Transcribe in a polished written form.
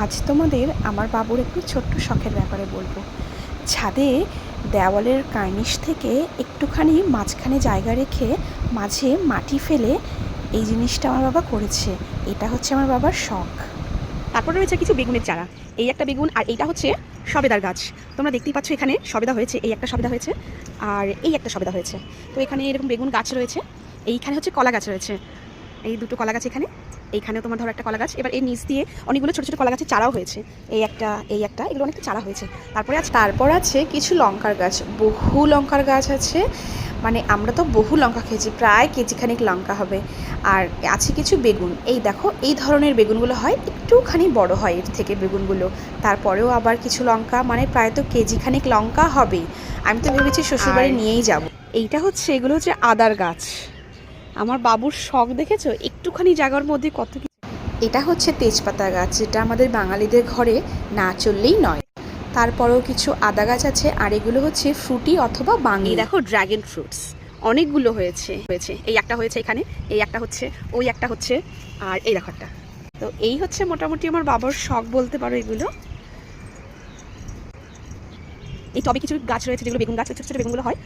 আজ তোমাদের আমার বাবুর একটু ছোট্ট শখের ব্যাপারে বলবো। ছাদে দেওয়ালের কার্নিশ থেকে একটুখানি মাঝখানে জায়গা রেখে মাঝে মাটি ফেলে এই জিনিসটা আমার বাবা করেছে। এটা হচ্ছে আমার বাবার শখ। তারপর রয়েছে কিছু বেগুনের চারা। এই একটা বেগুন, আর এইটা হচ্ছে সবেদার গাছ। তোমরা দেখতেই পাচ্ছ এখানে সবেদা হয়েছে, এই একটা সবেদা হয়েছে আর এই একটা সবেদা হয়েছে। তো এখানে এরকম বেগুন গাছ রয়েছে। এইখানে হচ্ছে কলা গাছ রয়েছে, এই দুটো কলা গাছ এখানে, এইখানেও তোমার ধরো একটা কলা গাছ। এবার এর নিচ দিয়ে অনেকগুলো ছোটো ছোটো কলা গাছের চারাও হয়েছে, এই একটা এগুলো অনেকটা চারা হয়েছে। তারপর আছে কিছু লঙ্কার গাছ, বহু লঙ্কার গাছ আছে। মানে আমরা তো বহু লঙ্কা খেয়েছি, প্রায় কেজিখানেক লঙ্কা হবে। আর আছে কিছু বেগুন, এই দেখো এই ধরনের বেগুনগুলো হয়, একটুখানি বড় হয় এর থেকে বেগুনগুলো। তারপরেও আবার কিছু লঙ্কা, মানে প্রায় তো কেজিখানেক লঙ্কা হবেই। আমি তো ভেবেছি শ্বশুরবাড়ি নিয়েই যাব। এইটা হচ্ছে, এগুলো হচ্ছে আদার গাছ। আমার বাবুর শখ দেখেছো, একটুখানি জায়গার মধ্যে কত কিছু। এটা হচ্ছে তেজপাতা গাছ, যেটা আমাদের বাঙালিদের ঘরে না চললেই নয়। তারপরেও কিছু আদা গাছ আছে, আর এগুলো হচ্ছে ফ্রুটি অথবা এই বাঙি। দেখো ড্রাগন ফ্রুটস অনেকগুলো হয়েছে, এই একটা হয়েছে এখানে, এই একটা হচ্ছে, ওই একটা হচ্ছে, আর এই দেখো একটা। তো এই হচ্ছে মোটামুটি আমার বাবার শখ বলতে পারো এগুলো। এই টবে কিছু গাছ রয়েছে যেগুলো বেগুন গাছ, ছোটো ছোটো বেগুনগুলো হয়।